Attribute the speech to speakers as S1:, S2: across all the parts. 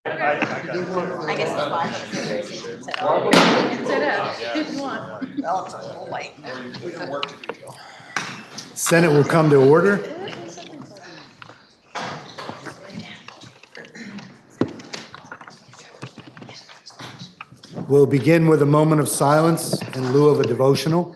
S1: I guess it's fine, but it's very safe.
S2: Senate will come to order. We'll begin with a moment of silence in lieu of a devotional.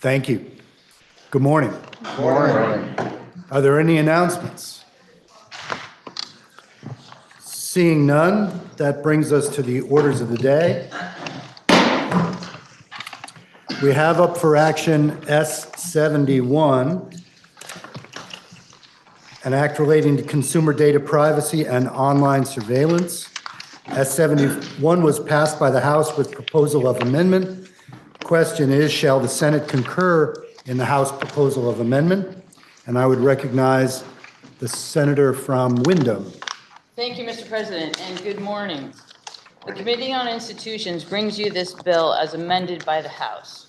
S2: Thank you. Good morning.
S3: Good morning.
S2: Are there any announcements? Seeing none, that brings us to the orders of the day. We have up for action S71, an act relating to consumer data privacy and online surveillance. S71 was passed by the House with proposal of amendment. Question is, shall the Senate concur in the House proposal of amendment? And I would recognize the senator from Windham.
S4: Thank you, Mr. President, and good morning. The Committee on Institutions brings you this bill as amended by the House.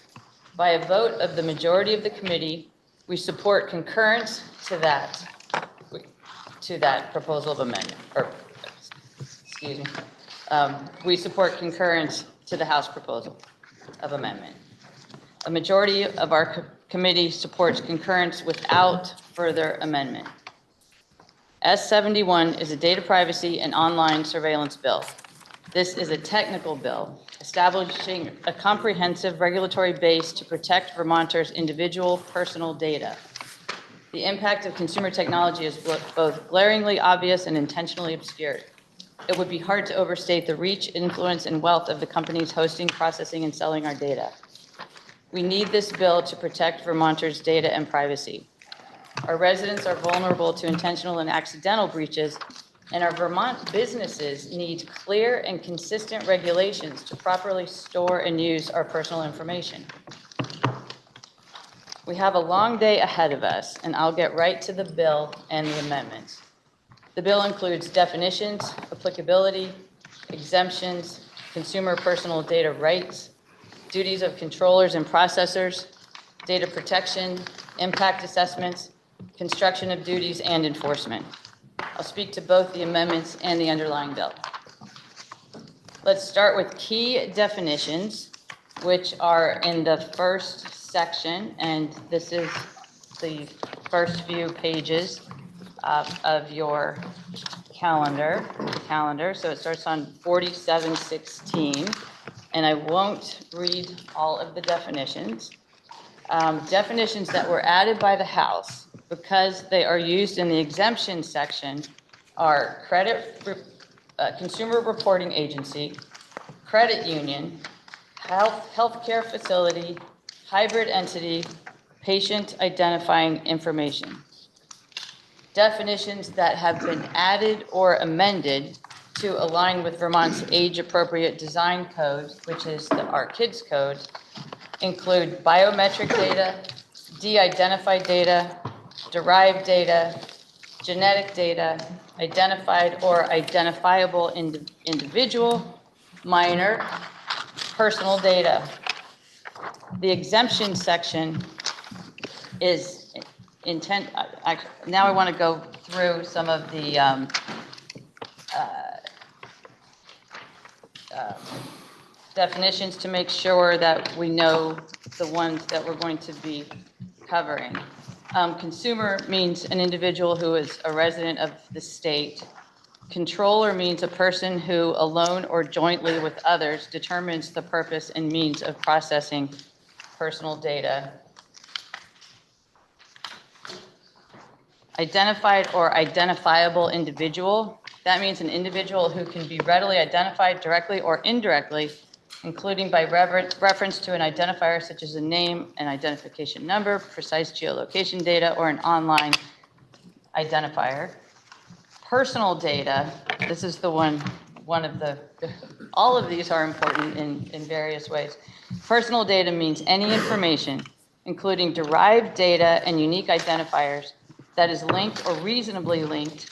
S4: By a vote of the majority of the committee, we support concurrence to that proposal of amendment, excuse me. We support concurrence to the House proposal of amendment. A majority of our committee supports concurrence without further amendment. S71 is a data privacy and online surveillance bill. This is a technical bill establishing a comprehensive regulatory base to protect Vermonters' individual personal data. The impact of consumer technology is both glaringly obvious and intentionally obscured. It would be hard to overstate the reach, influence, and wealth of the companies hosting, processing, and selling our data. We need this bill to protect Vermonters' data and privacy. Our residents are vulnerable to intentional and accidental breaches, and our Vermont businesses need clear and consistent regulations to properly store and use our personal information. We have a long day ahead of us, and I'll get right to the bill and the amendments. The bill includes definitions, applicability, exemptions, consumer personal data rights, duties of controllers and processors, data protection, impact assessments, construction of duties, and enforcement. I'll speak to both the amendments and the underlying bill. Let's start with key definitions, which are in the first section, and this is the first few pages of your calendar. So it starts on 4716, and I won't read all of the definitions. Definitions that were added by the House because they are used in the exemption section are consumer reporting agency, credit union, healthcare facility, hybrid entity, patient identifying information. Definitions that have been added or amended to align with Vermont's age-appropriate design code, which is our KIDS code, include biometric data, de-identified data, derived data, genetic data, identified or identifiable individual, minor, personal data. The exemption section is now I want to go through some of the definitions to make sure that we know the ones that we're going to be covering. Consumer means an individual who is a resident of the state. Controller means a person who, alone or jointly with others, determines the purpose and means of processing personal data. Identified or identifiable individual. That means an individual who can be readily identified directly or indirectly, including by reference to an identifier such as a name, an identification number, precise geolocation data, or an online identifier. Personal data, this is the one of the, all of these are important in various ways. Personal data means any information, including derived data and unique identifiers, that is linked or reasonably linked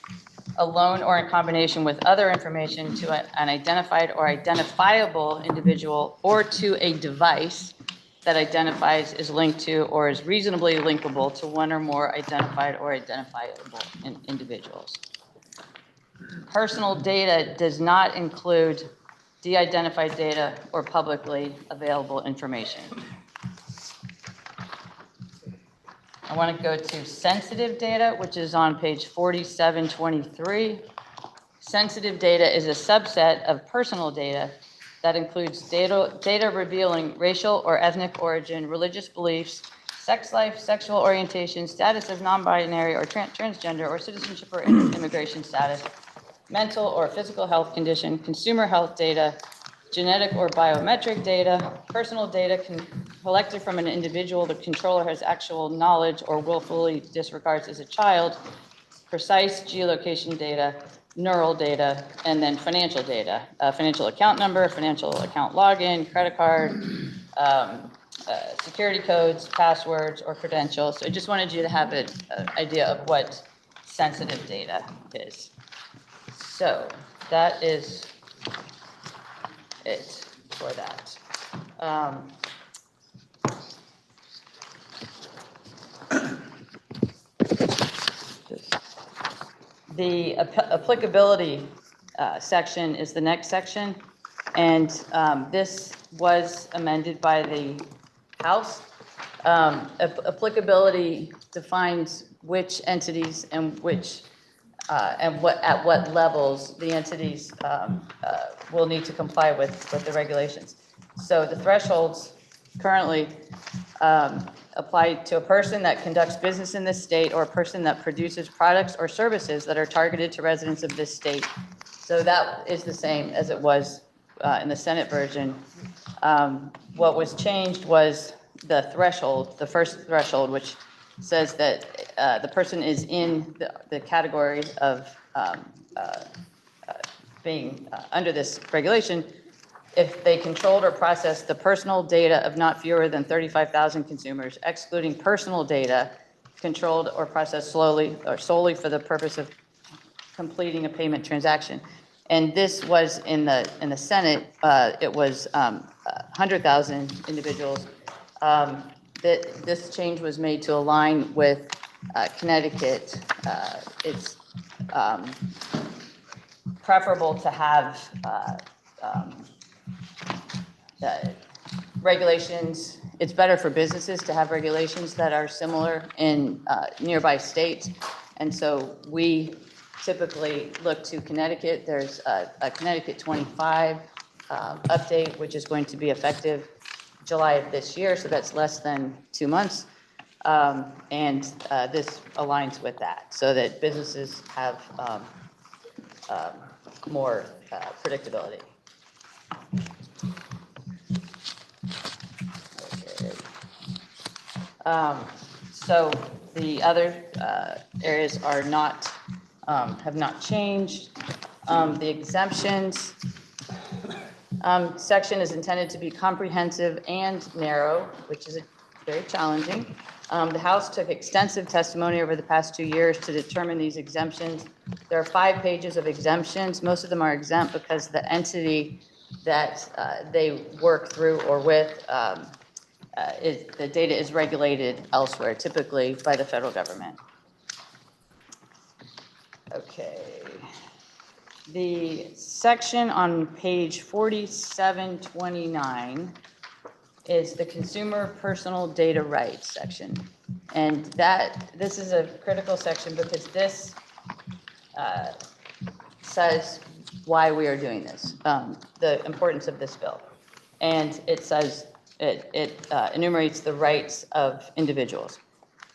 S4: alone or in combination with other information to an identified or identifiable individual or to a device that identifies, is linked to, or is reasonably linkable to one or more identified or identifiable individuals. Personal data does not include de-identified data or publicly available information. I want to go to sensitive data, which is on page 4723. Sensitive data is a subset of personal data that includes data revealing racial or ethnic origin, religious beliefs, sex life, sexual orientation, status as non-binary or transgender, or citizenship or immigration status, mental or physical health condition, consumer health data, genetic or biometric data, personal data collected from an individual the controller has actual knowledge or willfully disregards as a child, precise geolocation data, neural data, and then financial data, financial account number, financial account login, credit card, security codes, passwords, or credentials. So I just wanted you to have an idea of what sensitive data is. So that is it for that. The applicability section is the next section, and this was amended by the House. Applicability defines which entities and which and at what levels the entities will need to comply with the regulations. So the thresholds currently apply to a person that conducts business in this state or a person that produces products or services that are targeted to residents of this state. So that is the same as it was in the Senate version. What was changed was the threshold, the first threshold, which says that the person is in the category of being under this regulation if they controlled or processed the personal data of not fewer than 35,000 consumers, excluding personal data controlled or processed slowly or solely for the purpose of completing a payment transaction. And this was in the Senate, it was 100,000 individuals. This change was made to align with Connecticut. It's preferable to have regulations. It's better for businesses to have regulations that are similar in nearby states. And so we typically look to Connecticut. There's a Connecticut 25 update, which is going to be effective July of this year, so that's less than 2 months. And this aligns with that, so that businesses have more predictability. Okay. So the other areas are not, have not changed. The exemptions section is intended to be comprehensive and narrow, which is very challenging. The House took extensive testimony over the past 2 years to determine these exemptions. There are 5 pages of exemptions. Most of them are exempt because the entity that they work through or with, the data is regulated elsewhere, typically by the federal government. Okay. The section on page 4729 is the consumer personal data rights section. And this is a critical section because this says why we are doing this, the importance of this bill. And it says, it enumerates the rights of individuals.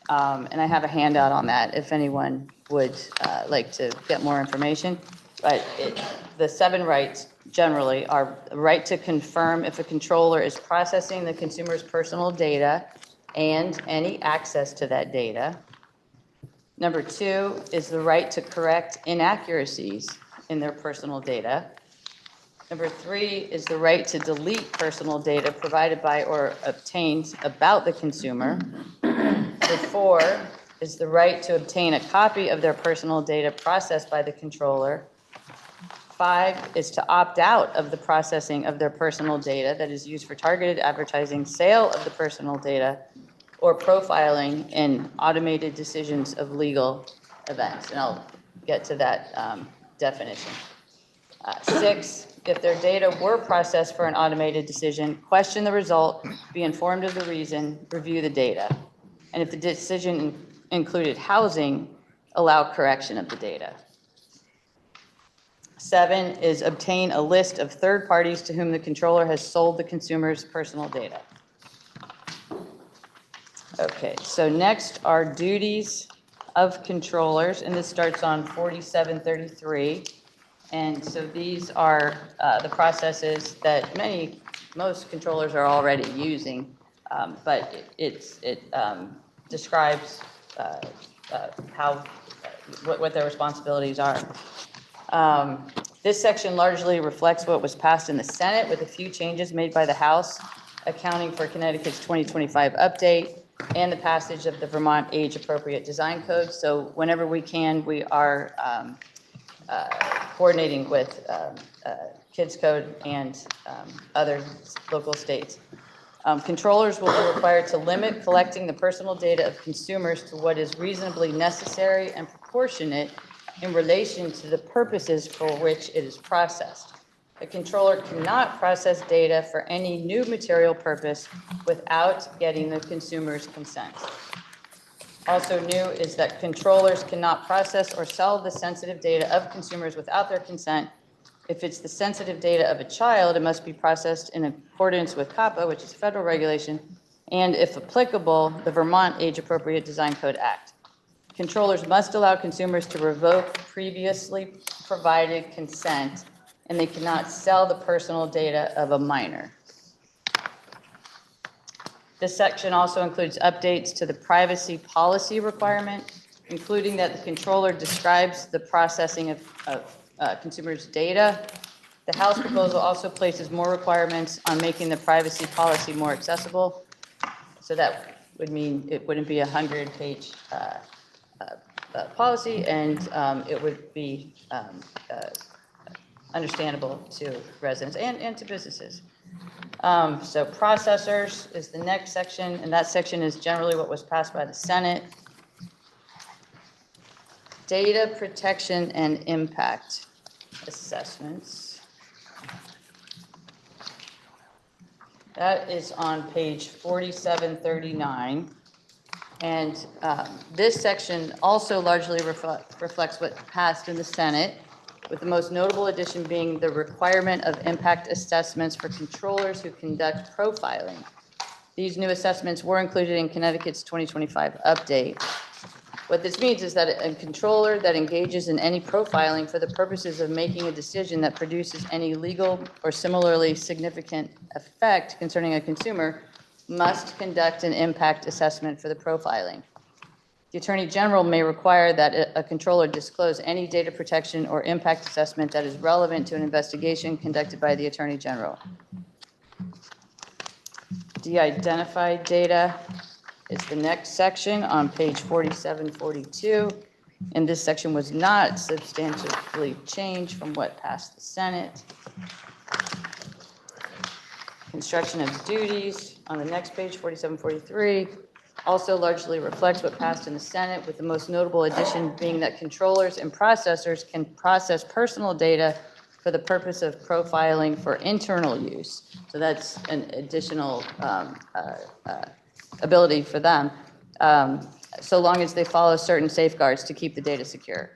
S4: And I have a handout on that if anyone would like to get more information. But the 7 rights generally are the right to confirm if a controller is processing the consumer's personal data and any access to that data. Number 2 is the right to correct inaccuracies in their personal data. Number 3 is the right to delete personal data provided by or obtained about the consumer. Number 4 is the right to obtain a copy of their personal data processed by the controller. 5 is to opt out of the processing of their personal data that is used for targeted advertising, sale of the personal data, or profiling in automated decisions of legal events. And I'll get to that definition. 6, if their data were processed for an automated decision, question the result, be informed of the reason, review the data. And if the decision included housing, allow correction of the data. 7 is obtain a list of third parties to whom the controller has sold the consumer's personal data. Okay, so next are duties of controllers, and this starts on 4733. And so these are the processes that most controllers are already using, but it describes what their responsibilities are. This section largely reflects what was passed in the Senate with a few changes made by the House, accounting for Connecticut's 2025 update and the passage of the Vermont Age Appropriate Design Code. So whenever we can, we are coordinating with Kids Code and other local states. Controllers will be required to limit collecting the personal data of consumers to what is reasonably necessary and proportionate in relation to the purposes for which it is processed. A controller cannot process data for any new material purpose without getting the consumer's consent. Also new is that controllers cannot process or sell the sensitive data of consumers without their consent. If it's the sensitive data of a child, it must be processed in accordance with COPPA, which is a federal regulation, and if applicable, the Vermont Age Appropriate Design Code Act. Controllers must allow consumers to revoke previously provided consent, and they cannot sell the personal data of a minor. This section also includes updates to the privacy policy requirement, including that the controller describes the processing of consumers' data. The House proposal also places more requirements on making the privacy policy more accessible. So that would mean it wouldn't be a 100-page policy, and it would be understandable to residents and to businesses. So processors is the next section, and that section is generally what was passed by the Senate. Data protection and impact assessments. That is on page 4739. And this section also largely reflects what passed in the Senate, with the most notable addition being the requirement of impact assessments for controllers who conduct profiling. These new assessments were included in Connecticut's 2025 update. What this means is that a controller that engages in any profiling for the purposes of making a decision that produces any legal or similarly significant effect concerning a consumer must conduct an impact assessment for the profiling. The Attorney General may require that a controller disclose any data protection or impact assessment that is relevant to an investigation conducted by the Attorney General. De-identified data is the next section on page 4742, and this section was not substantially changed from what passed the Senate. Construction of duties on the next page, 4743. Also largely reflects what passed in the Senate, with the most notable addition being that controllers and processors can process personal data for the purpose of profiling for internal use. So that's an additional ability for them, so long as they follow certain safeguards to keep the data secure.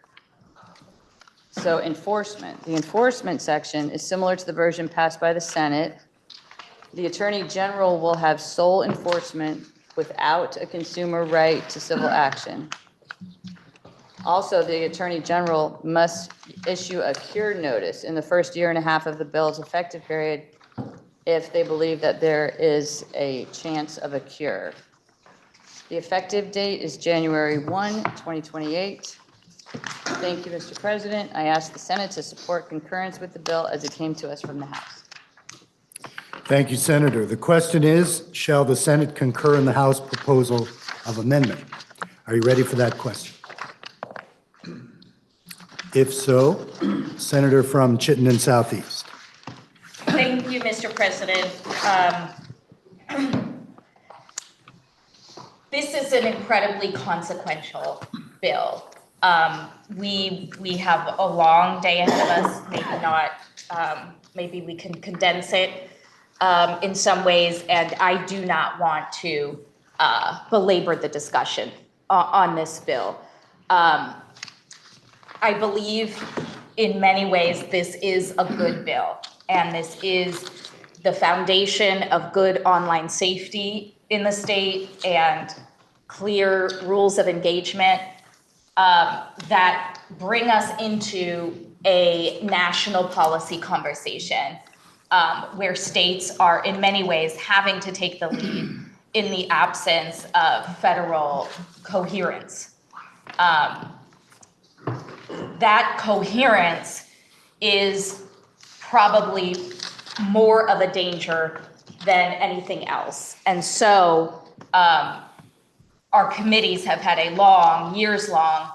S4: So enforcement. The enforcement section is similar to the version passed by the Senate. The Attorney General will have sole enforcement without a consumer right to civil action. Also, the Attorney General must issue a cure notice in the first year and a half of the bill's effective period if they believe that there is a chance of a cure. The effective date is January 1, 2028. Thank you, Mr. President. I ask the Senate to support concurrence with the bill as it came to us from the House.
S2: Thank you, Senator. The question is, shall the Senate concur in the House proposal of amendment? Are you ready for that question? If so, Senator from Chittenden Southeast.
S1: Thank you, Mr. President. This is an incredibly consequential bill. We have a long day ahead of us, maybe not, maybe we can condense it in some ways, and I do not want to belabor the discussion on this bill. I believe in many ways this is a good bill, and this is the foundation of good online safety in the state and clear rules of engagement that bring us into a national policy conversation where states are in many ways having to take the lead in the absence of federal coherence. That coherence is probably more of a danger than anything else. And so our committees have had a long, years-long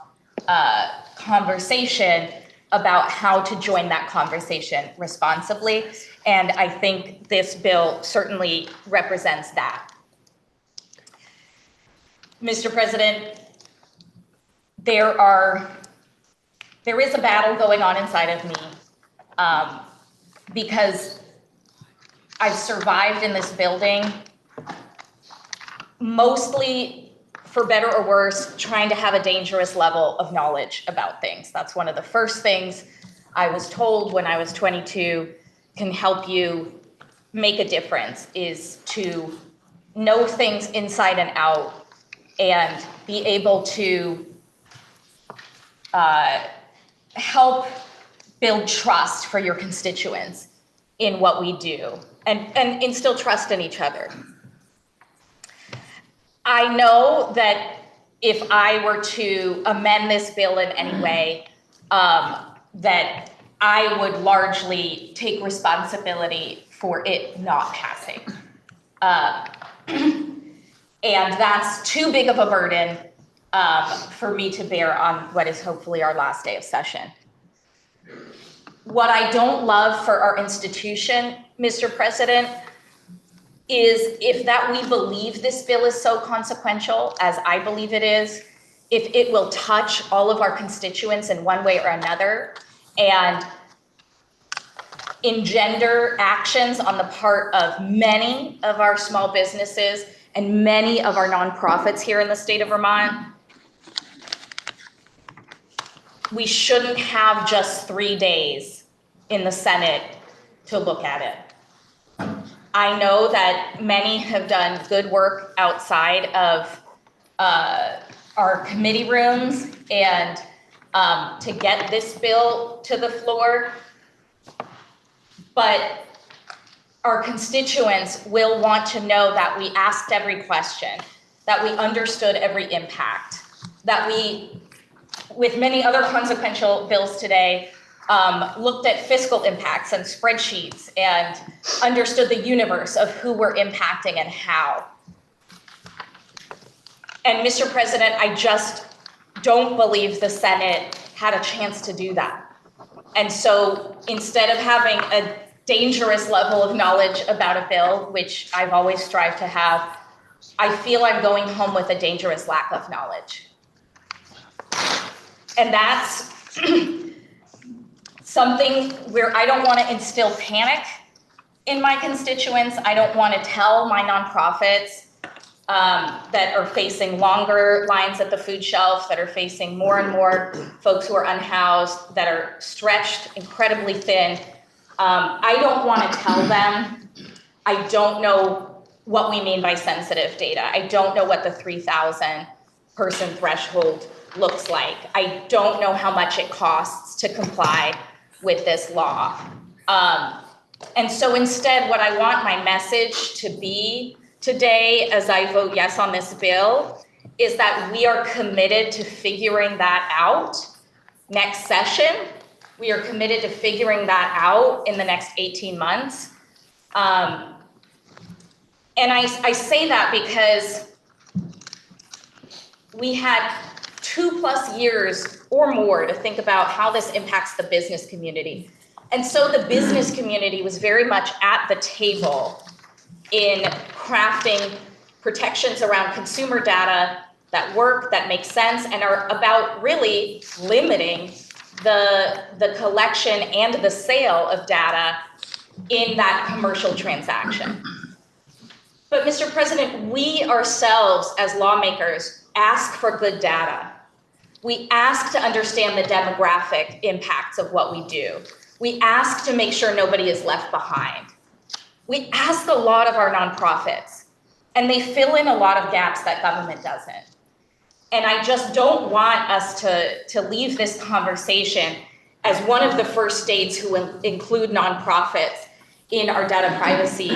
S1: conversation about how to join that conversation responsibly. And I think this bill certainly represents that. Mr. President, there is a battle going on inside of me because I've survived in this building, mostly for better or worse, trying to have a dangerous level of knowledge about things. That's one of the first things I was told when I was 22 can help you make a difference, is to know things inside and out and be able to help build trust for your constituents in what we do and instill trust in each other. I know that if I were to amend this bill in any way, that I would largely take responsibility for it not passing. And that's too big of a burden for me to bear on what is hopefully our last day of session. What I don't love for our institution, Mr. President, is if that we believe this bill is so consequential, as I believe it is, if it will touch all of our constituents in one way or another and engender actions on the part of many of our small businesses and many of our nonprofits here in the state of Vermont, we shouldn't have just 3 days in the Senate to look at it. I know that many have done good work outside of our committee rooms and to get this bill to the floor, but our constituents will want to know that we asked every question, that we understood every impact, that we, with many other consequential bills today, looked at fiscal impacts and spreadsheets and understood the universe of who we're impacting and how. And Mr. President, I just don't believe the Senate had a chance to do that. And so instead of having a dangerous level of knowledge about a bill, which I've always strived to have, I feel I'm going home with a dangerous lack of knowledge. And that's something where I don't want to instill panic in my constituents. I don't want to tell my nonprofits that are facing longer lines at the food shelf, that are facing more and more folks who are unhoused, that are stretched incredibly thin. I don't want to tell them, I don't know what we mean by sensitive data. I don't know what the 3,000 person threshold looks like. I don't know how much it costs to comply with this law. And so instead, what I want my message to be today, as I vote yes on this bill, is that we are committed to figuring that out next session. We are committed to figuring that out in the next 18 months. And I say that because we had 2+ years or more to think about how this impacts the business community. And so the business community was very much at the table in crafting protections around consumer data that work, that make sense, and are about really limiting the collection and the sale of data in that commercial transaction. But Mr. President, we ourselves as lawmakers ask for good data. We ask to understand the demographic impacts of what we do. We ask to make sure nobody is left behind. We ask a lot of our nonprofits, and they fill in a lot of gaps that government doesn't. And I just don't want us to leave this conversation as one of the first states who include nonprofits in our data privacy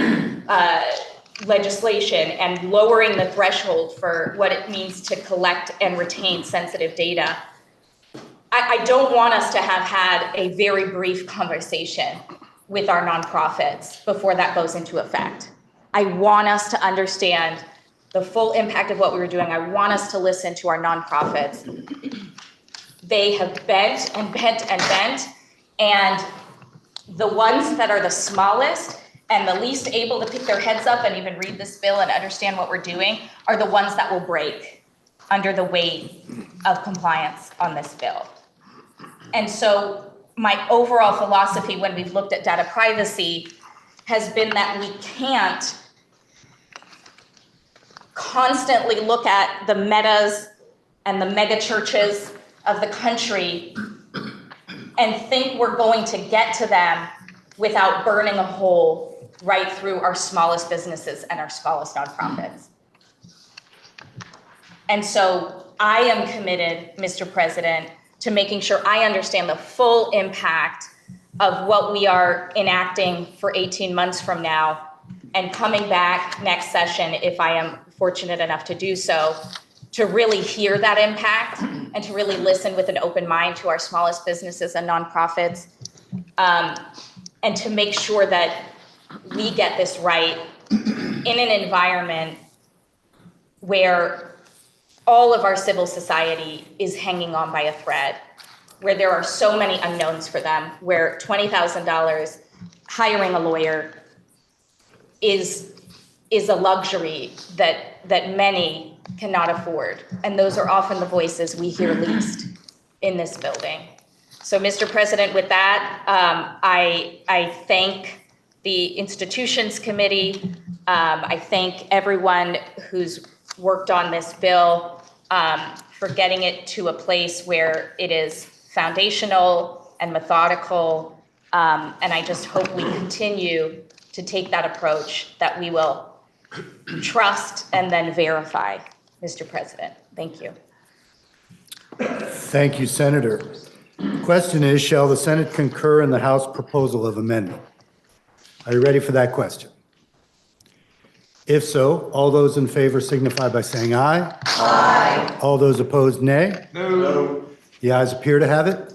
S1: legislation and lowering the threshold for what it means to collect and retain sensitive data. I don't want us to have had a very brief conversation with our nonprofits before that goes into effect. I want us to understand the full impact of what we were doing. I want us to listen to our nonprofits. They have bent and bent and bent, and the ones that are the smallest and the least able to pick their heads up and even read this bill and understand what we're doing are the ones that will break under the weight of compliance on this bill. And so my overall philosophy when we've looked at data privacy has been that we can't constantly look at the metas and the mega churches of the country and think we're going to get to them without burning a hole right through our smallest businesses and our smallest nonprofits. And so I am committed, Mr. President, to making sure I understand the full impact of what we are enacting for 18 months from now and coming back next session, if I am fortunate enough to do so, to really hear that impact and to really listen with an open mind to our smallest businesses and nonprofits, and to make sure that we get this right in an environment where all of our civil society is hanging on by a thread, where there are so many unknowns for them, where $20,000 hiring a lawyer is a luxury that many cannot afford. And those are often the voices we hear least in this building. So, Mr. President, with that, I thank the Institutions Committee. I thank everyone who's worked on this bill for getting it to a place where it is foundational and methodical. And I just hope we continue to take that approach that we will trust and then verify, Mr. President. Thank you.
S2: Thank you, Senator. Question is, shall the Senate concur in the House proposal of amendment? Are you ready for that question? If so, all those in favor signify by saying aye. Aye. All those opposed, nay. No. The ayes appear to have it.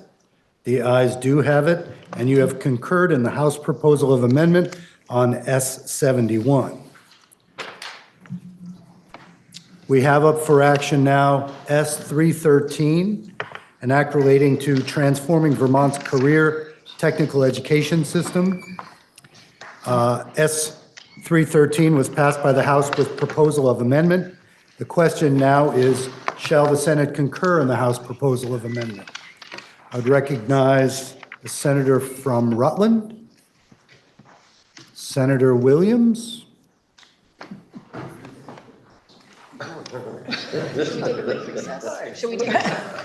S2: The ayes do have it, and you have concurred in the House proposal of amendment on S71. We have up for action now S313, an act relating to transforming Vermont's career technical education system. S313 was passed by the House with proposal of amendment. The question now is, shall the Senate concur in the House proposal of amendment? I would recognize the senator from Rutland, Senator Williams.
S3: Should we take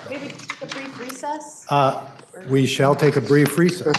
S3: maybe take a brief recess?
S2: We shall take a brief recess.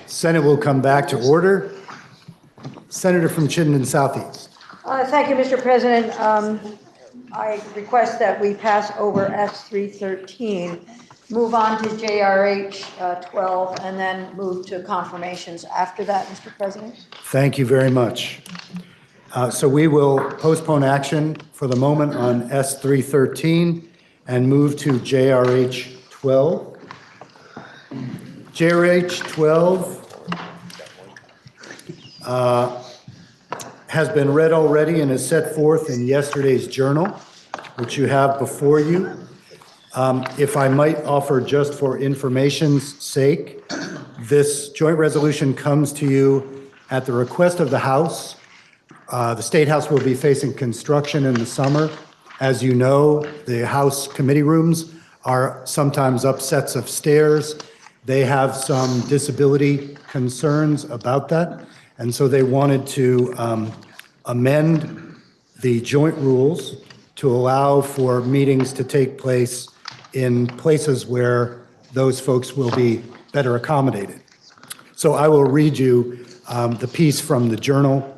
S2: Senate will come back to order. Senator from Chittenden Southeast.
S5: Thank you, Mr. President. I request that we pass over S313, move on to JRH 12, and then move to confirmations after that, Mr. President.
S2: Thank you very much. So we will postpone action for the moment on S313 and move to JRH 12. JRH 12 has been read already and is set forth in yesterday's journal, which you have before you. If I might offer just for information's sake, this joint resolution comes to you at the request of the House. The State House will be facing construction in the summer. As you know, the House committee rooms are sometimes up sets of stairs. They have some disability concerns about that. And so they wanted to amend the joint rules to allow for meetings to take place in places where those folks will be better accommodated. So I will read you the piece from the journal.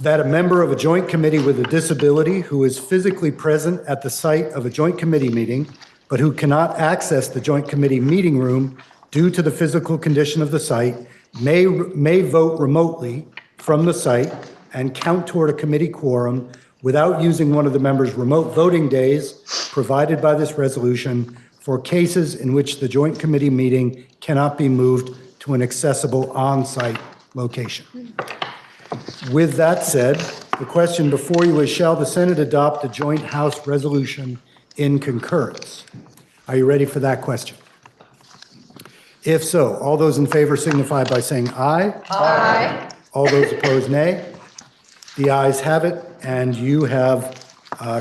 S2: That a member of a joint committee with a disability who is physically present at the site of a joint committee meeting, but who cannot access the joint committee meeting room due to the physical condition of the site, may vote remotely from the site and count toward a committee quorum without using one of the members' remote voting days provided by this resolution for cases in which the joint committee meeting cannot be moved to an accessible on-site location. With that said, the question before you is, shall the Senate adopt a joint House resolution in concurrence? Are you ready for that question? If so, all those in favor signify by saying aye.
S3: Aye.
S2: All those opposed, nay. The ayes have it, and you have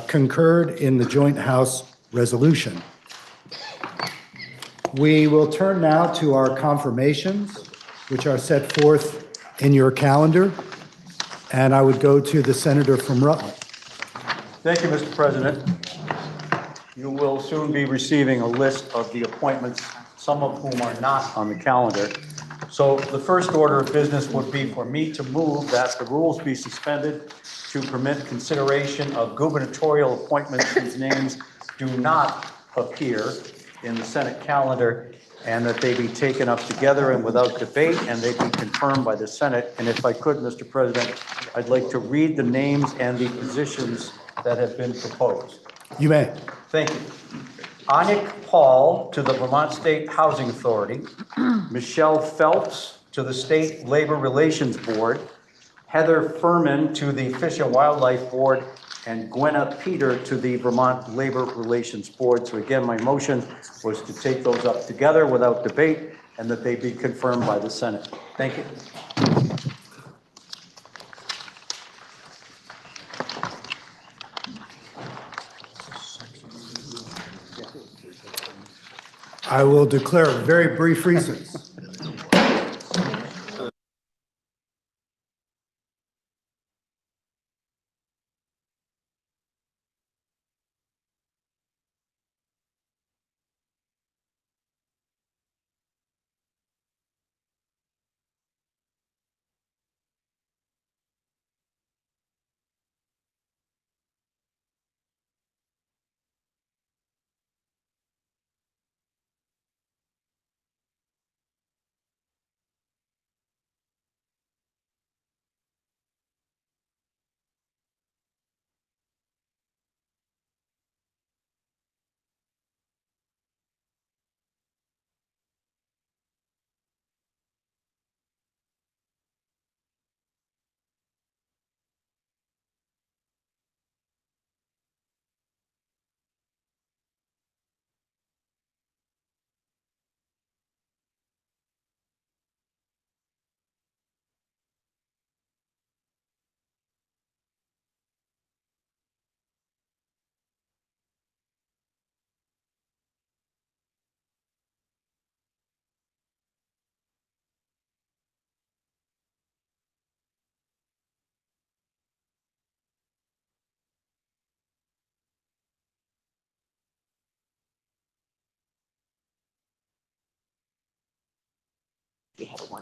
S2: concurred in the joint House resolution. We will turn now to our confirmations, which are set forth in your calendar. And I would go to the senator from Rutland.
S6: Thank you, Mr. President. You will soon be receiving a list of the appointments, some of whom are not on the calendar. So the first order of business would be for me to move that the rules be suspended to permit consideration of gubernatorial appointments whose names do not appear in the Senate calendar, and that they be taken up together and without debate, and they be confirmed by the Senate. And if I could, Mr. President, I'd like to read the names and the positions that have been proposed.
S2: You may.
S6: Thank you. Anik Paul to the Vermont State Housing Authority, Michelle Phelps to the State Labor Relations Board, Heather Furman to the Fish and Wildlife Board, and Gwenna Peter to the Vermont Labor Relations Board. So again, my motion was to take those up together without debate and that they be confirmed by the Senate. Thank you.
S2: I will declare a very brief recess.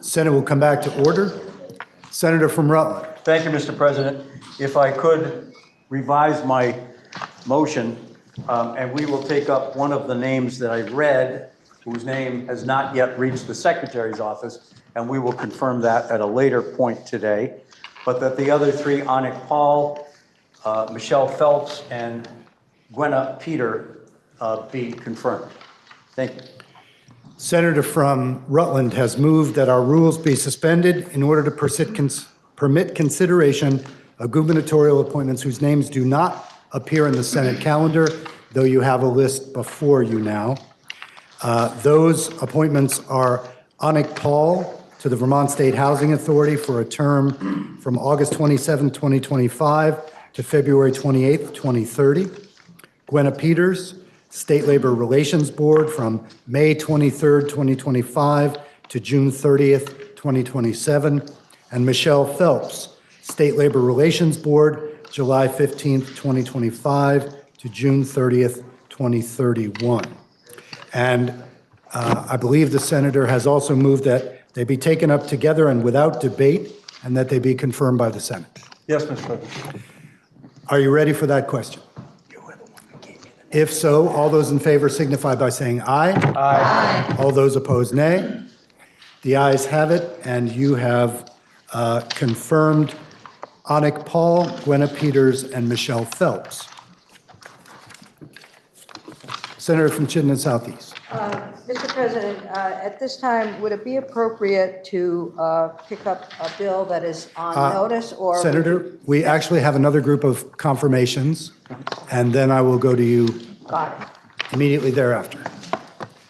S2: Senate will come back to order. Senator from Rutland.
S6: Thank you, Mr. President. If I could revise my motion, and we will take up one of the names that I read, whose name has not yet reached the Secretary's office, and we will confirm that at a later point today. But that the other three, Anik Paul, Michelle Phelps, and Gwenna Peter, be confirmed. Thank you.
S2: Senator from Rutland has moved that our rules be suspended in order to permit consideration of gubernatorial appointments whose names do not appear in the Senate calendar, though you have a list before you now. Those appointments are Anik Paul to the Vermont State Housing Authority for a term from August 27, 2025 to February 28, 2030. Gwenna Peters, State Labor Relations Board from May 23, 2025 to June 30th, 2027. And Michelle Phelps, State Labor Relations Board, July 15th, 2025 to June 30th, 2031. And I believe the senator has also moved that they be taken up together and without debate, and that they be confirmed by the Senate.
S6: Yes, Mr. President.
S2: Are you ready for that question? If so, all those in favor signify by saying aye. Aye. All those opposed, nay. The ayes have it, and you have confirmed Anik Paul, Gwenna Peters, and Michelle Phelps. Senator from Chittenden Southeast.
S5: Mr. President, at this time, would it be appropriate to pick up a bill that is on notice or?
S2: Senator, we actually have another group of confirmations, and then I will go to you
S5: Got it.
S2: immediately thereafter.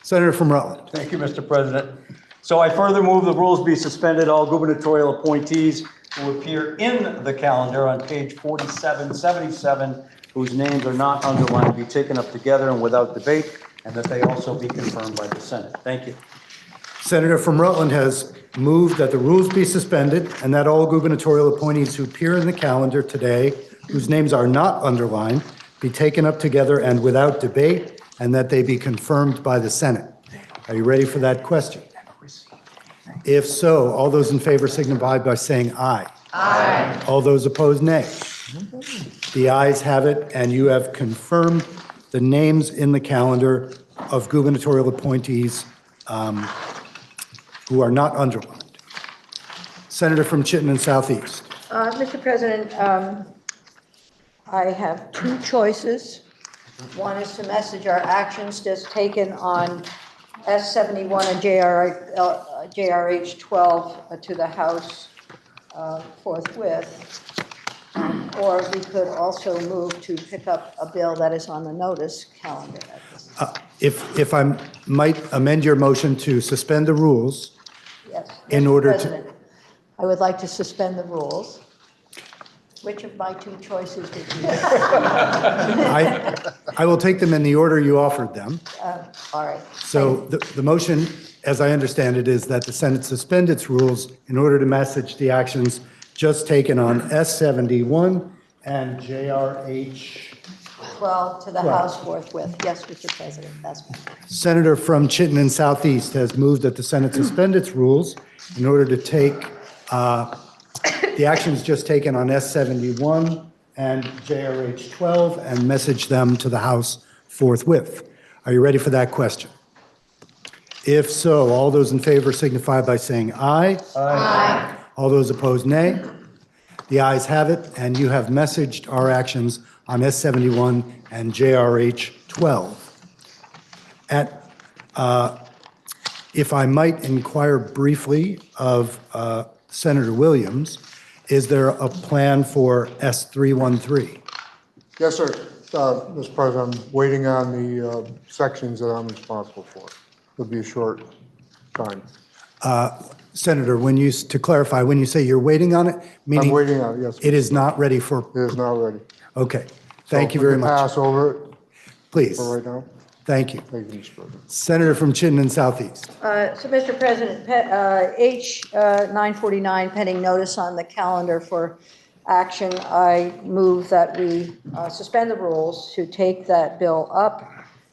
S2: Senator from Rutland.
S6: Thank you, Mr. President. So I further move the rules be suspended. All gubernatorial appointees who appear in the calendar on page 4777, whose names are not underlined, be taken up together and without debate, and that they also be confirmed by the Senate. Thank you.
S2: Senator from Rutland has moved that the rules be suspended and that all gubernatorial appointees who appear in the calendar today, whose names are not underlined, be taken up together and without debate, and that they be confirmed by the Senate. Are you ready for that question? If so, all those in favor signify by saying aye. Aye. All those opposed, nay. The ayes have it, and you have confirmed the names in the calendar of gubernatorial appointees who are not underlined. Senator from Chittenden Southeast.
S5: Mr. President, I have two choices. One is to message our actions just taken on S71 and JRH 12 to the House forthwith. Or we could also move to pick up a bill that is on the notice calendar.
S2: If I might amend your motion to suspend the rules
S5: Yes.
S2: in
S5: Mr.
S2: order to...
S5: President, I would like to suspend the rules. Which of my two choices would you?
S2: I will take them in the order you offered them.
S5: All right.
S2: So the motion, as I understand it, is that the Senate suspend its rules in order to message the actions just taken on S71 and JRH.
S5: 12 to the House forthwith. Yes, Mr. President, that's fine.
S2: Senator from Chittenden Southeast has moved that the Senate suspend its rules in order to take the actions just taken on S71 and JRH 12 and message them to the House forthwith. Are you ready for that question? If so, all those in favor signify by saying aye. Aye. All those opposed, nay. The ayes have it, and you have messaged our actions on S71 and JRH 12. If I might inquire briefly of Senator Williams, is there a plan for S313?
S7: Yes, sir. Mr. President, I'm waiting on the sections that I'm responsible for. It'll be a short time.
S2: Senator, to clarify, when you say you're waiting on it,
S7: I'm
S2: meaning
S7: waiting on it, yes.
S2: it is not ready for,
S7: It is not ready.
S2: okay. Thank
S7: So
S2: you
S7: we
S2: very
S7: can
S2: much.
S7: Pass over it
S2: Please.
S7: for right now.
S2: Thank you.
S7: Thank you, Mr. President.
S2: Senator from Chittenden Southeast.
S5: So, Mr. President, H 949, pending notice on the calendar for action, I move that we suspend the rules to take that bill up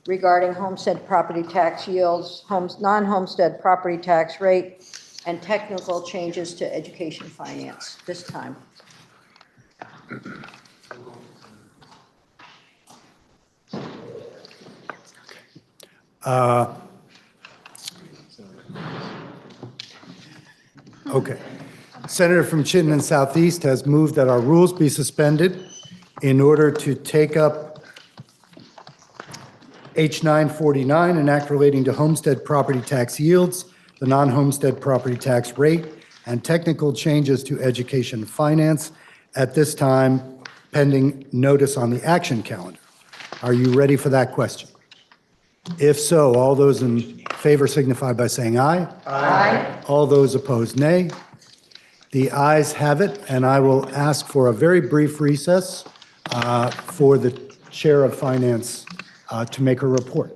S5: regarding homestead property tax yields, non-homestead property tax rate, and technical changes to education finance this time.
S2: Okay. Senator from Chittenden Southeast has moved that our rules be suspended in order to take up H 949, an act relating to homestead property tax yields, the non-homestead property tax rate, and technical changes to education finance at this time pending notice on the action calendar. Are you ready for that question? If so, all those in favor signify by saying aye. Aye. All those opposed, nay. The ayes have it, and I will ask for a very brief recess for the Chair of Finance to make a report.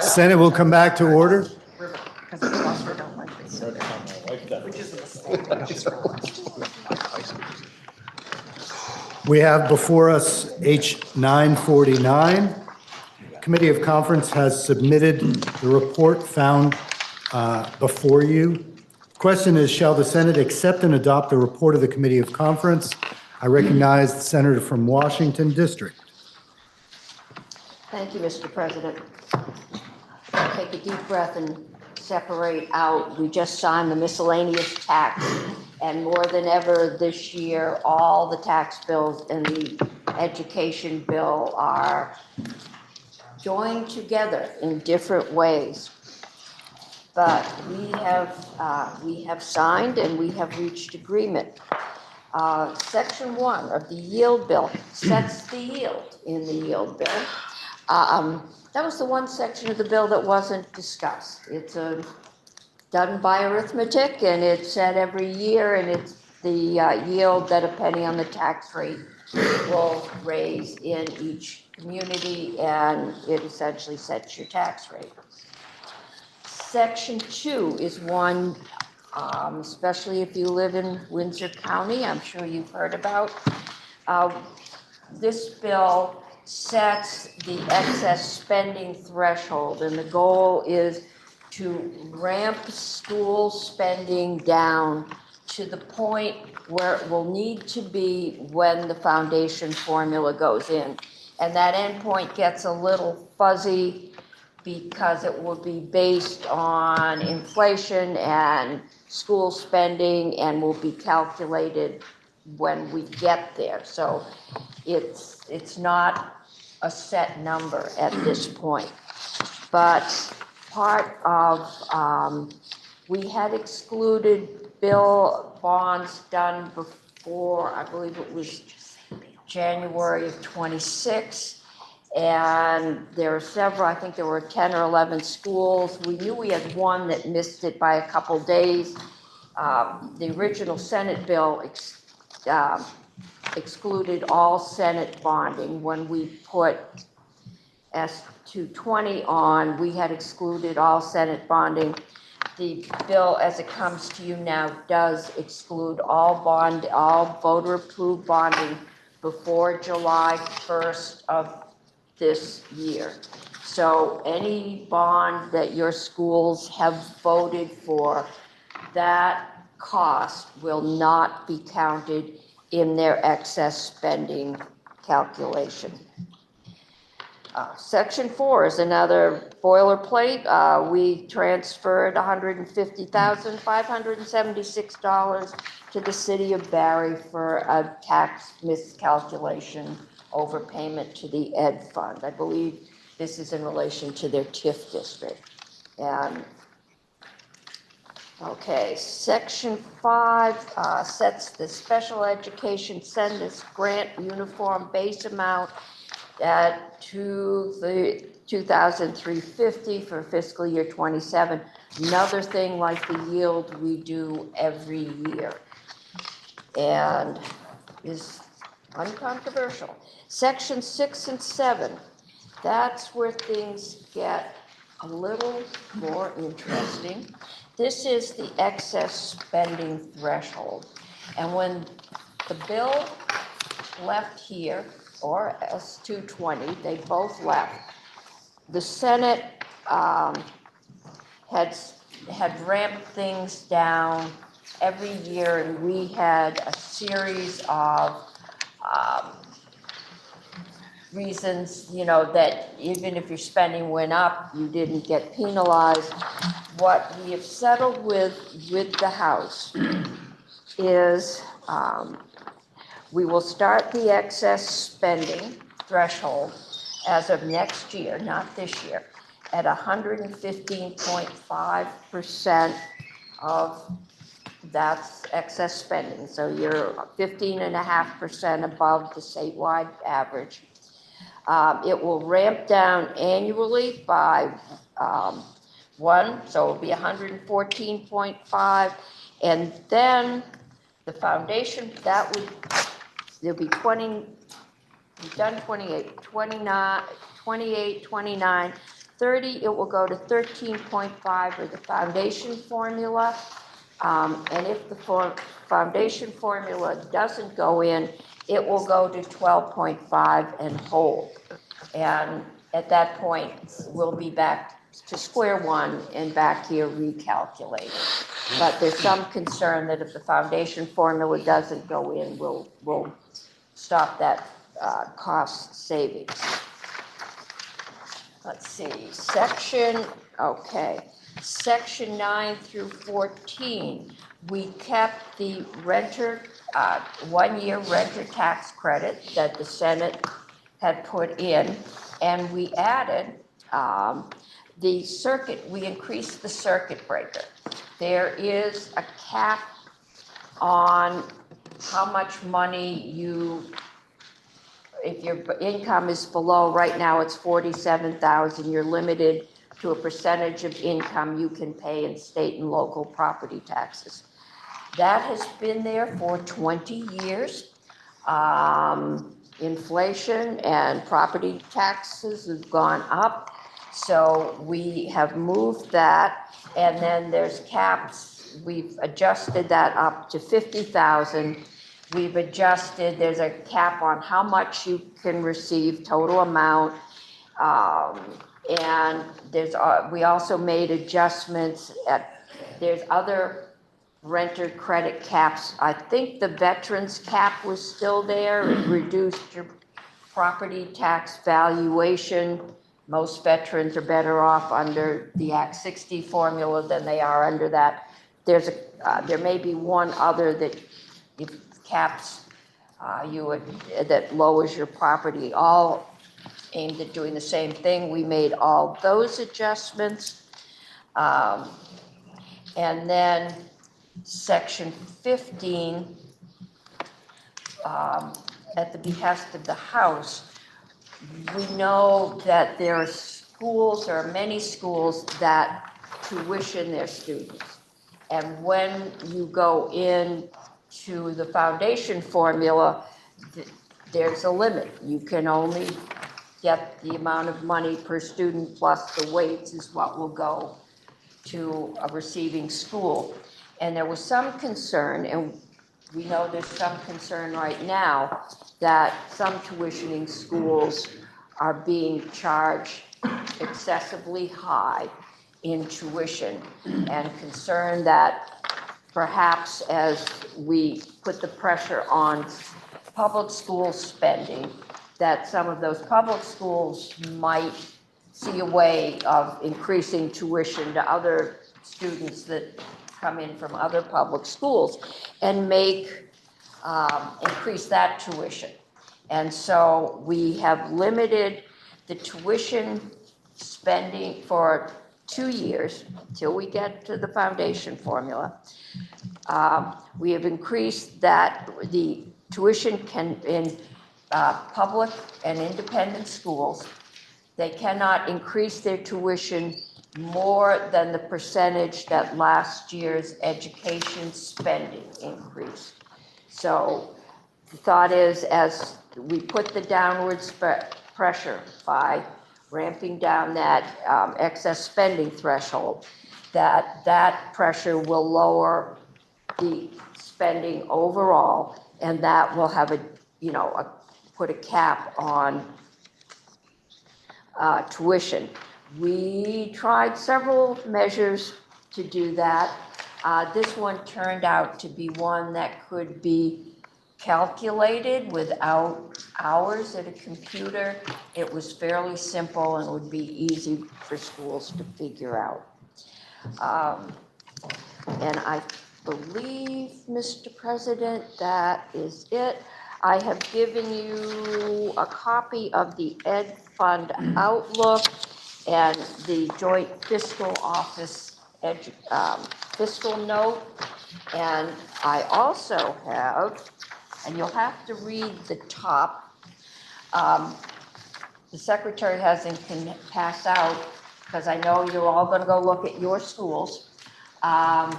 S2: Senate will come back to order. We have before us H 949. Committee of Conference has submitted the report found before you. Question is, shall the Senate accept and adopt the report of the Committee of Conference? I recognize the Senator from Washington District.
S8: Thank you, Mr. President. Take a deep breath and separate out. We just signed the miscellaneous tax, and more than ever this year, all the tax bills and the education bill are joined together in different ways. But we have signed and we have reached agreement. Section 1 of the yield bill sets the yield in the yield bill. That was the one section of the bill that wasn't discussed. It's done by arithmetic, and it's set every year, and it's the yield that a penny on the tax rate will raise in each community, and it essentially sets your tax rate. Section 2 is one, especially if you live in Windsor County, I'm sure you've heard about. This bill sets the excess spending threshold, and the goal is to ramp school spending down to the point where it will need to be when the foundation formula goes in. And that endpoint gets a little fuzzy because it will be based on inflation and school spending and will be calculated when we get there. So it's not a set number at this point. But part of, we had excluded bill bonds done before, I believe it was January of 26. And there are several, I think there were 10 or 11 schools. We knew we had one that missed it by a couple days. The original Senate bill excluded all Senate bonding. When we put S220 on, we had excluded all Senate bonding. The bill, as it comes to you now, does exclude all voter-approved bonding before July 1st of this year. So any bond that your schools have voted for, that cost will not be counted in their excess spending calculation. Section 4 is another boilerplate. We transferred $150,576 to the city of Barry for a tax miscalculation overpayment to the Ed Fund. I believe this is in relation to their TIF district. And okay, Section 5 sets the special education sentence grant uniform base amount to the $2,350 for fiscal year 27. Another thing like the yield we do every year, and is uncontroversial. Section 6 and 7, that's where things get a little more interesting. This is the excess spending threshold. And when the bill left here, or S220, they both left, the Senate had ramped things down every year, and we had a series of reasons, you know, that even if your spending went up, you didn't get penalized. What we have settled with the House is we will start the excess spending threshold as of next year, not this year, at 115.5% of that's excess spending. So you're 15.5% above the statewide average. It will ramp down annually by 1, so it'll be 114.5, and then the foundation, there'll be 20, we've done 28, 29, 28, 29, 30, it will go to 13.5 or the foundation formula. And if the foundation formula doesn't go in, it will go to 12.5 and hold. And at that point, we'll be back to square one and back here recalculating. But there's some concern that if the foundation formula doesn't go in, we'll stop that cost savings. Let's see, section 9 through 14, we kept the renter, 1-year renter tax credit that the Senate had put in, and we added the circuit, we increased the circuit breaker. There is a cap on how much money if your income is below, right now it's 47,000, you're limited to a percentage of income you can pay in state and local property taxes. That has been there for 20 years. Inflation and property taxes have gone up. So we have moved that, and then there's caps. We've adjusted that up to 50,000. We've adjusted, there's a cap on how much you can receive, total amount. And we also made adjustments there's other renter credit caps. I think the veterans cap was still there. It reduced your property tax valuation. Most veterans are better off under the Act 60 formula than they are under that. There may be one other that caps that lowers your property, all aimed at doing the same thing. We made all those adjustments. And then section 15, at the behest of the House, we know that there are many schools that tuition their students. And when you go in to the foundation formula, there's a limit. You can only get the amount of money per student plus the weights is what will go to a receiving school. And there was some concern, and we know there's some concern right now, that some tuitioning schools are being charged excessively high in tuition, and concern that perhaps as we put the pressure on public school spending, that some of those public schools might see a way of increasing tuition to other students that come in from other public schools and increase that tuition. And so we have limited the tuition spending for 2 years till we get to the foundation formula. We have increased that the tuition in public and independent schools, they cannot increase their tuition more than the percentage that last year's education spending increased. So the thought is, as we put the downwards pressure by ramping down that excess spending threshold, that pressure will lower the spending overall, and that will have put a cap on tuition. We tried several measures to do that. This one turned out to be one that could be calculated without hours at a computer. It was fairly simple and would be easy for schools to figure out. And I believe, Mr. President, that is it. I have given you a copy of the Ed Fund Outlook and the Joint Fiscal Office fiscal note. And I also have, and you'll have to read the top, the secretary hasn't passed out, because I know you're all going to go look at your schools, a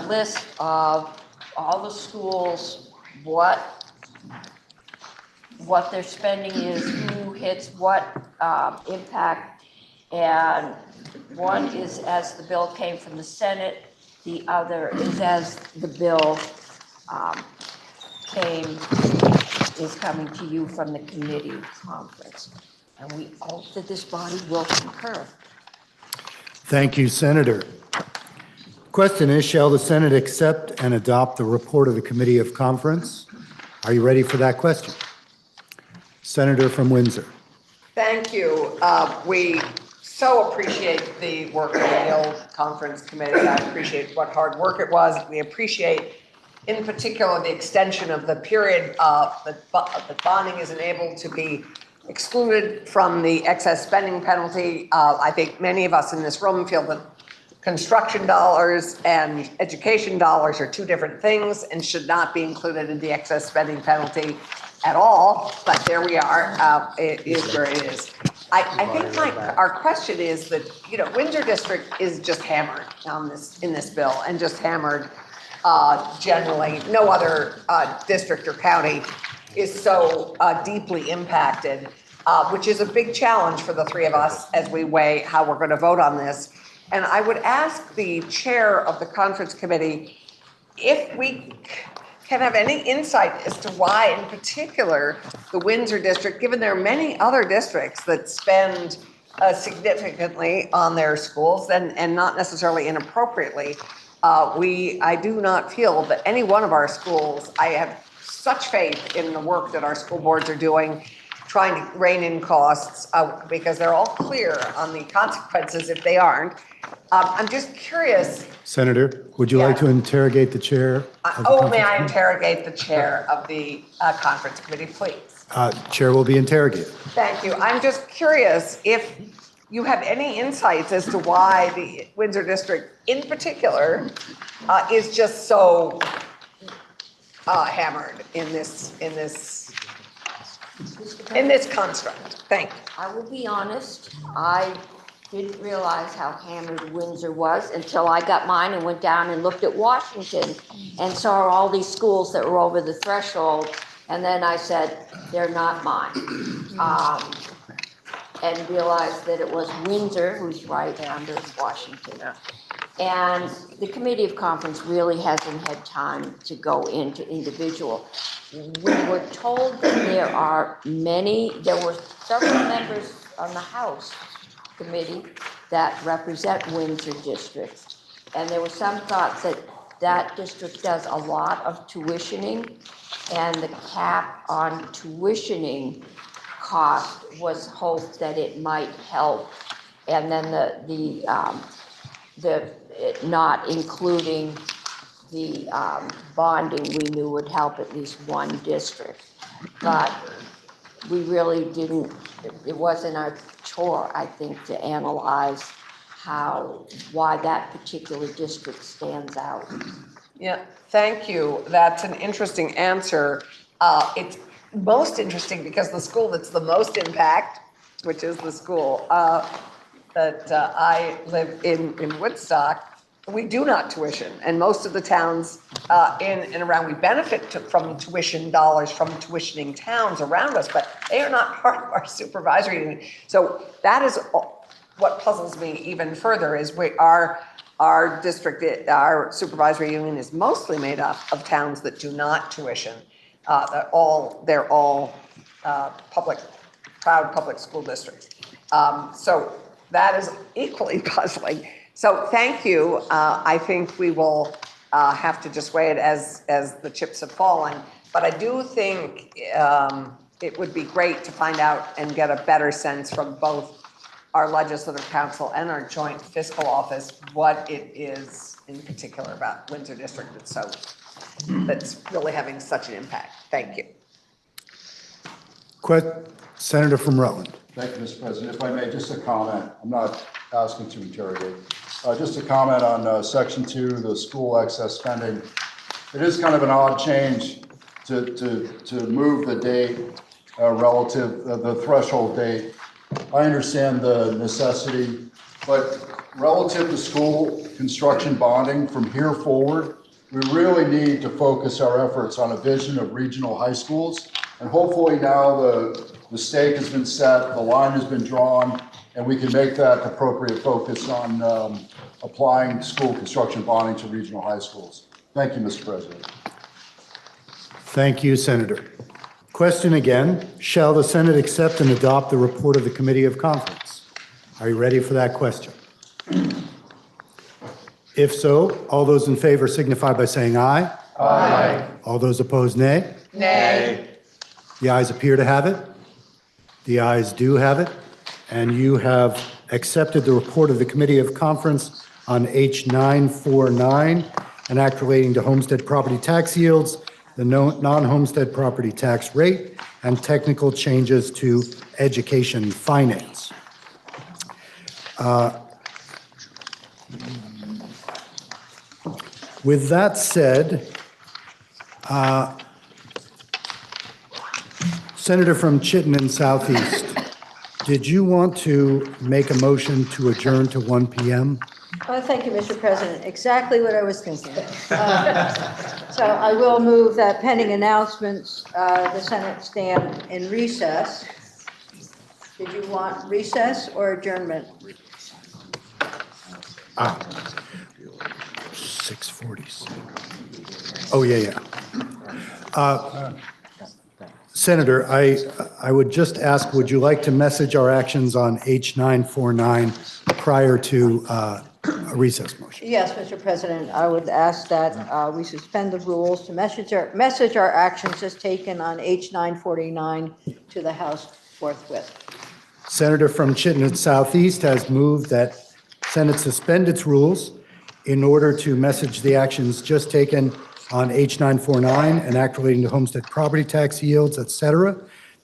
S8: list of all the schools, what their spending is, who hits what impact. And one is as the bill came from the Senate, the other is as the bill is coming to you from the committee conference. And we hope that this body will concur.
S2: Thank you, Senator. Question is, shall the Senate accept and adopt the report of the Committee of Conference? Are you ready for that question? Senator from Windsor.
S9: Thank you. We so appreciate the work of the Hill Conference Committee. I appreciate what hard work it was. We appreciate, in particular, the extension of the period that bonding is enabled to be excluded from the excess spending penalty. I think many of us in this room feel that construction dollars and education dollars are two different things and should not be included in the excess spending penalty at all, but there we are. It is where it is. I think our question is that, Windsor District is just hammered in this bill, and just hammered generally. No other district or county is so deeply impacted, which is a big challenge for the three of us as we weigh how we're going to vote on this. And I would ask the chair of the conference committee if we can have any insight as to why, in particular, the Windsor district, given there are many other districts that spend significantly on their schools and not necessarily inappropriately, I do not feel that any one of our schools, I have such faith in the work that our school boards are doing, trying to rein in costs, because they're all clear on the consequences if they aren't. I'm just curious.
S2: Senator, would you like to interrogate the chair?
S9: May I interrogate the chair of the conference committee, please?
S2: Chair will be interrogated.
S9: Thank you. I'm just curious if you have any insights as to why the Windsor district in particular is just so hammered in this construct. Thank you.
S8: I will be honest, I didn't realize how hammered Windsor was until I got mine and went down and looked at Washington and saw all these schools that were over the threshold. And then I said, they're not mine. And realized that it was Windsor who's right under Washington. And the Committee of Conference really hasn't had time to go into individual. We were told that there were several members on the House Committee that represent Windsor District. And there was some thoughts that that district does a lot of tuitioning, and the cap on tuitioning cost was hoped that it might help. And then not including the bonding we knew would help at least one district. But we really didn't, it wasn't our chore, I think, to analyze why that particular district stands out.
S9: Yeah, thank you. That's an interesting answer. It's most interesting because the school that's the most impact, which is the school that I live in Woodstock, we do not tuition. And most of the towns in and around, we benefit from tuition dollars from tuitioning towns around us, but they are not part of our supervisory union. So that is what puzzles me even further is our district, our supervisory union is mostly made up of towns that do not tuition. They're all proud public school districts. So that is equally puzzling. So thank you. I think we will have to just weigh it as the chips have fallen. But I do think it would be great to find out and get a better sense from both our legislative council and our joint fiscal office what it is in particular about Windsor District that's really having such an impact. Thank you.
S2: Senator from Rutland.
S10: Thank you, Mr. President. If I may, just a comment. I'm not asking to interrogate. Just a comment on Section 2, the school excess spending. It is kind of an odd change to move the date relative, the threshold date. I understand the necessity, but relative to school construction bonding from here forward, we really need to focus our efforts on a vision of regional high schools. And hopefully now the The stake has been set, the line has been drawn, and we can make that appropriate focus on applying school construction bonding to regional high schools. Thank you, Mr. President.
S2: Thank you, Senator. Question again, shall the Senate accept and adopt the report of the Committee of Conference? Are you ready for that question? If so, all those in favor signify by saying aye. Aye. All those opposed, nay.
S9: Nay.
S2: The ayes appear to have it. The ayes do have it. And you have accepted the report of the Committee of Conference on H949, an act relating to homestead property tax yields, the non-homestead property tax rate, and technical changes to education finance. With that said, Senator from Chittenden Southeast, did you want to make a motion to adjourn to 1 p.m.?
S5: Thank you, Mr. President. Exactly what I was thinking. So I will move that pending announcements, the Senate stand in recess. Did you want recess or adjournment?
S2: 6:46. Oh, yeah. Senator, I would just ask, would you like to message our actions on H949 prior to a recess motion?
S5: Yes, Mr. President, I would ask that we suspend the rules to message our actions as taken on H949 to the House forthwith.
S2: Senator from Chittenden Southeast has moved that Senate suspend its rules in order to message the actions just taken on H949, an act relating to homestead property tax yields, et cetera,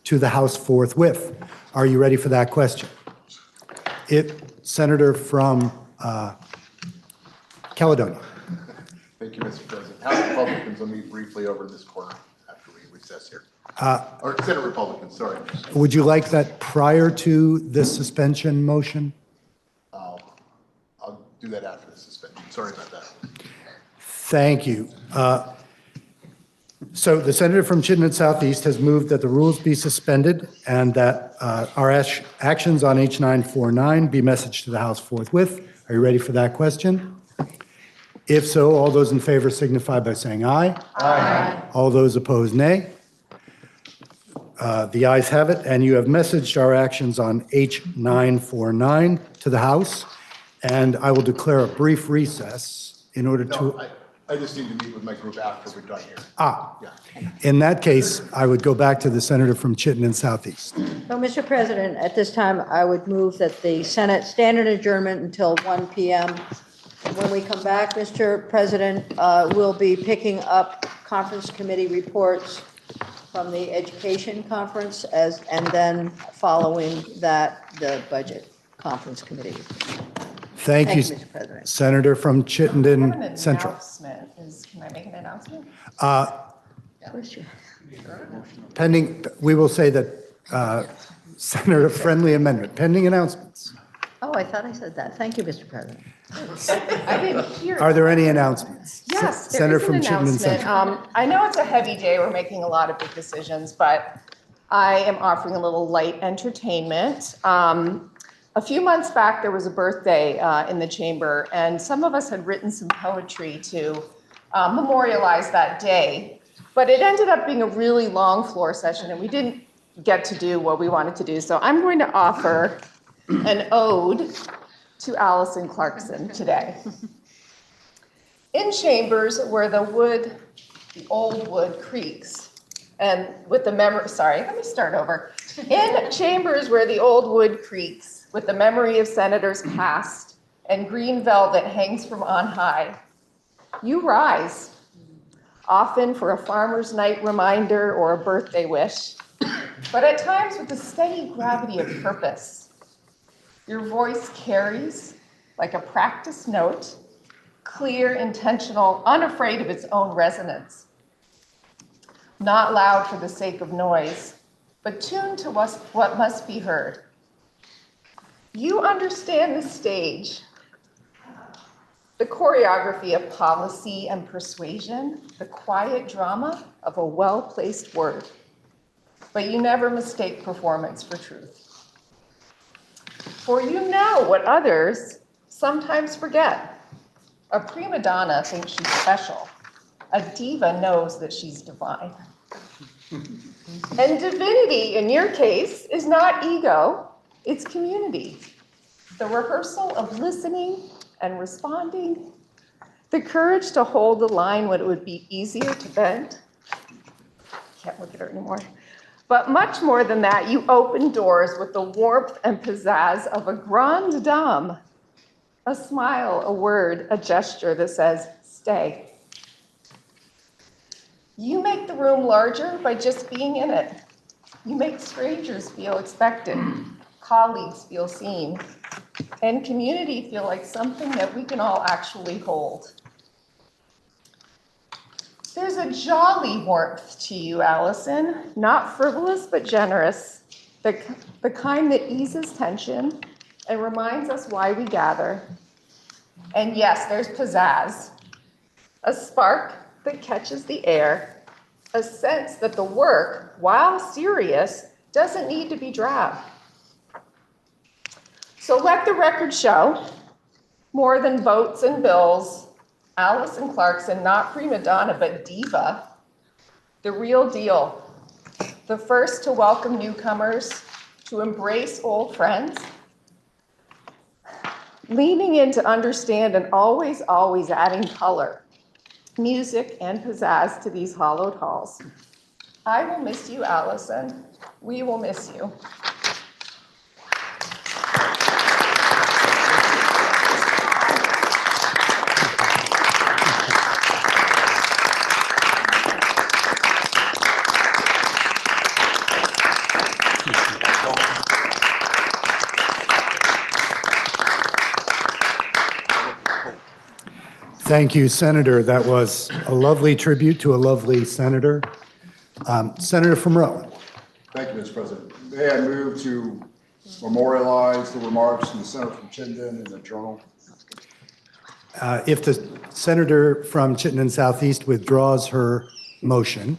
S2: to the House forthwith. Are you ready for that question? Senator from Caledonia.
S11: Thank you, Mr. President. House Republicans will meet briefly over this corner after we recess here. Or Senate Republicans, sorry.
S2: Would you like that prior to the suspension motion?
S11: I'll do that after the suspension. Sorry about that.
S2: Thank you. So the senator from Chittenden Southeast has moved that the rules be suspended and that our actions on H949 be messaged to the House forthwith. Are you ready for that question? If so, all those in favor signify by saying aye. Aye. All those opposed, nay. The ayes have it, and you have messaged our actions on H949 to the House, and I will declare a brief recess in order to...
S11: No, I just need to meet with my group after we're done here.
S2: Yeah. In that case, I would go back to the senator from Chittenden Southeast.
S5: So, Mr. President, at this time, I would move that the Senate stand in adjournment until 1 p.m. When we come back, Mr. President, we'll be picking up conference committee reports from the education conference and then following that, the budget conference committee.
S2: Thank you,
S5: Mr. President.
S2: Senator from Chittenden Central.
S3: Can I make an announcement?
S2: Pending, we will say that Senator friendly amendment, pending announcements.
S5: Oh, I thought I said that. Thank you, Mr. President.
S3: I didn't hear.
S2: Are there any announcements?
S3: Yes, there
S2: Senator
S3: is an
S2: from Chittenden
S3: announcement.
S2: Central.
S3: I know it's a heavy day, we're making a lot of big decisions, but I am offering a little light entertainment. A few months back, there was a birthday in the chamber, and some of us had written some poetry to memorialize that day. But it ended up being a really long floor session, and we didn't get to do what we wanted to do. So I'm going to offer an ode to Allison Clarkson today. In chambers where the old wood creaks, and with the memory, sorry, let me start over. In chambers where the old wood creaks, with the memory of senators past, and green velvet hangs from on high, you rise, often for a farmer's night reminder or a birthday wish, but at times with the steady gravity of purpose. Your voice carries like a practiced note, clear, intentional, unafraid of its own resonance. Not loud for the sake of noise, but tuned to what must be heard. You understand the stage, the choreography of policy and persuasion, the quiet drama of a well-placed word. but you never mistake performance for truth. For you know what others sometimes forget. A prima donna thinks she's special. A diva knows that she's divine. And divinity, in your case, is not ego, it's community. The rehearsal of listening and responding, the courage to hold the line when it would be easier to bend. Can't look at her anymore. But much more than that, you open doors with the warmth and pizzazz of a grande dame. A smile, a word, a gesture that says, stay. You make the room larger by just being in it. You make strangers feel expected, colleagues feel seen, and community feel like something that we can all actually hold. There's a jolly warmth to you, Allison, not frivolous but generous, the kind that eases tension and reminds us why we gather. And yes, there's pizzazz, a spark that catches the air, a sense that the work, while serious, doesn't need to be drab. So let the record show, more than votes and bills, Allison Clarkson, not prima donna, but diva, the real deal, the first to welcome newcomers, to embrace old friends, leaning in to understand and always, always adding color, music, and pizzazz to these hollowed halls. I will miss you, Allison. We will miss you.
S2: Thank you, Senator. That was a lovely tribute to a lovely senator. Senator from Rutland.
S10: Thank you, Mr. President. May I move to memorialize the remarks from the Senator from Chittenden in the Journal?
S2: If the senator from Chittenden Southeast withdraws her motion.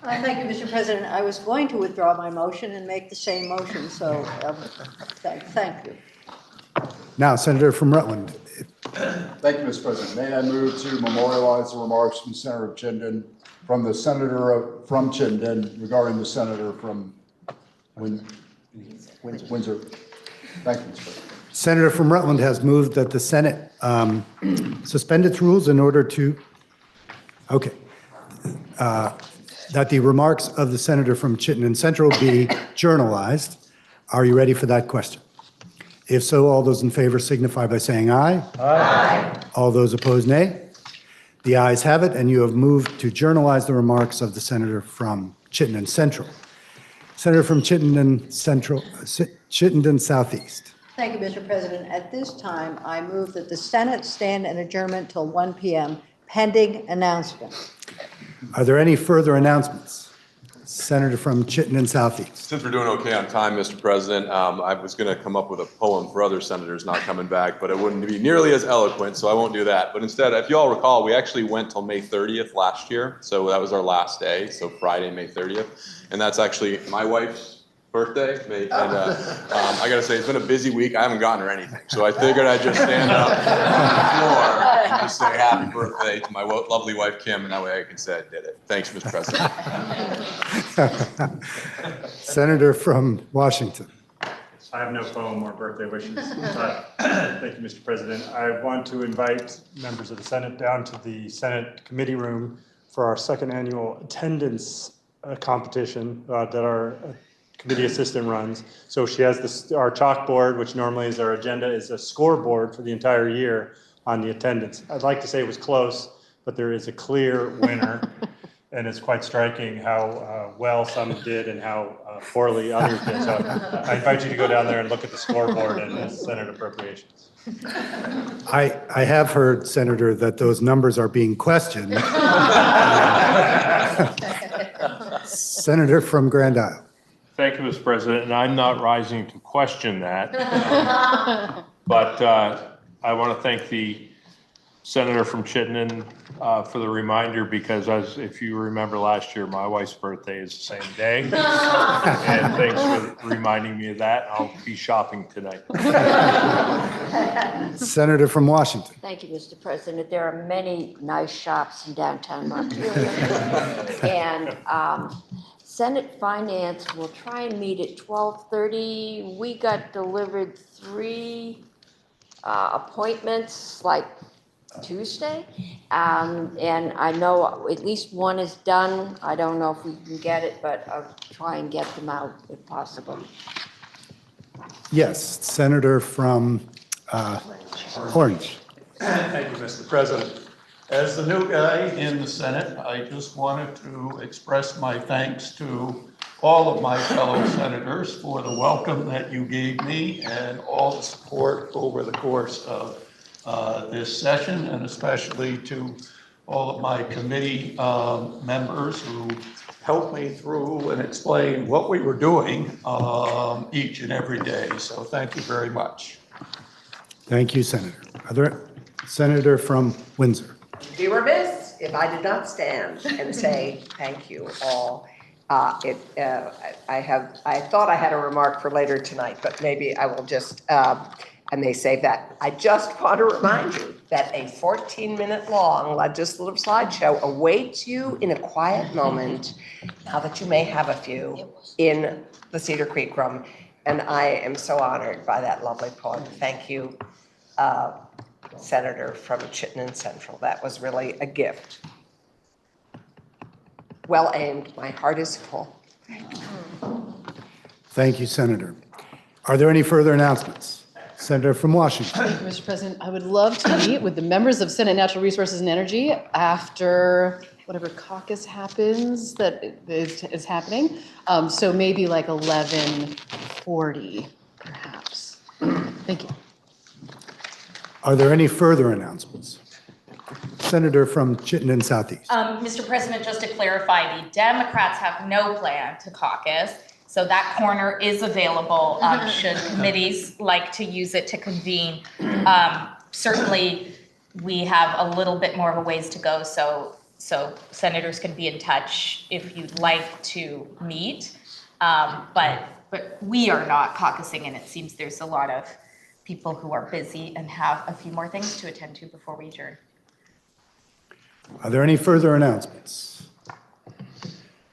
S5: Thank you, Mr. President. I was going to withdraw my motion and make the same motion, so thank you.
S2: Now, Senator from Rutland.
S10: Thank you, Mr. President. May I move to memorialize the remarks from Senator of Chittenden, from the senator from Chittenden regarding the senator from Windsor. Thank you, Mr. President.
S2: Senator from Rutland has moved that the Senate suspend its rules in order to, that the remarks of the senator from Chittenden Central be journalized. Are you ready for that question? If so, all those in favor signify by saying aye. Aye. All those opposed, nay. The ayes have it, and you have moved to journalize the remarks of the senator from Chittenden Central. Senator from Chittenden Central, Chittenden Southeast.
S5: Thank you, Mr. President. At this time, I move that the Senate stand in adjournment till 1 p.m. pending announcement.
S2: Are there any further announcements? Senator from Chittenden Southeast.
S12: Since we're doing okay on time, Mr. President, I was going to come up with a poem for other senators not coming back, but it wouldn't be nearly as eloquent, so I won't do that. But instead, if you all recall, we actually went till May 30th last year, so that was our last day, so Friday, May 30th. And that's actually my wife's birthday, and I gotta say, it's been a busy week. I haven't gotten her anything, so I figured I'd just stand up on the floor and just say happy birthday to my lovely wife, Kim, and that way I can say I did it. Thanks, Mr.
S2: President. Senator from Washington.
S13: I have no poem or birthday wishes. Thank you, Mr. President. I want to invite members of the Senate down to the Senate committee room for our second annual attendance competition that our committee assistant runs. So she has our chalkboard, which normally is our agenda, is a scoreboard for the entire year on the attendance. I'd like to say it was close, but there is a clear winner. And it's quite striking how well some did and how poorly others did. So I invite you to go down there and look at the scoreboard and the Senate appropriations.
S2: I have heard, Senator, that those numbers are being questioned. Senator from Grand Isle.
S14: Thank you, Mr. President, and I'm not rising to question that. But I want to thank the Senator from Chittenden for the reminder, because if you remember last year, my wife's birthday is the same day. And thanks for reminding me of that. I'll be shopping tonight.
S2: Senator from Washington.
S8: Thank you, Mr. President. There are many nice shops in downtown Montpelier. And Senate Finance will try and meet at 12:30. We got delivered 3 appointments like Tuesday. And I know at least one is done. I don't know if we can get it, but I'll try and get them out if possible.
S2: Yes, Senator from Orange.
S15: Thank you, Mr. President. As the new guy in the Senate, I just wanted to express my thanks to all of my fellow senators for the welcome that you gave me and all the support over the course of this session, and especially to all of my committee members who helped me through and explain what we were doing each and every day. So thank you very much.
S2: Thank you, Senator. Senator from Windsor.
S9: Be remiss if I did not stand and say thank you all. I thought I had a remark for later tonight, but maybe I will just, I may save that. I just want to remind you that a 14-minute long legislative slideshow awaits you in a quiet moment, now that you may have a few, in the Cedar Creek Room. And I am so honored by that lovely poem. Thank you, Senator from Chittenden Central. That was really a gift. Well aimed. My heart is full.
S2: Thank you, Senator. Are there any further announcements? Senator from Washington.
S16: Thank you, Mr. President. I would love to meet with the members of Senate Natural Resources and Energy after whatever caucus happens that is happening. So maybe like 11:40, perhaps. Thank you.
S2: Are there any further announcements? Senator from Chittenden Southeast.
S1: Mr. President, just to clarify, the Democrats have no plan to caucus. So that corner is available should committees like to use it to convene. Certainly, we have a little bit more of a ways to go, so senators can be in touch if you'd like to meet. But we are not caucusing, and it seems there's a lot of people who are busy and have a few more things to attend to before we adjourn.
S2: Are there any further announcements?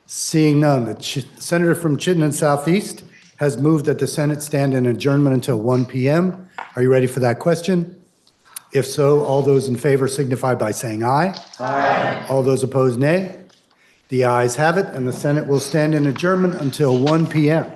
S2: Seeing none, the Senator from Chittenden Southeast has moved that the Senate stand in adjournment until 1 p.m. Are you ready for that question? If so, all those in favor signify by saying aye. Aye. All those opposed, nay. The ayes have it, and the Senate will stand in adjournment until 1 p.m.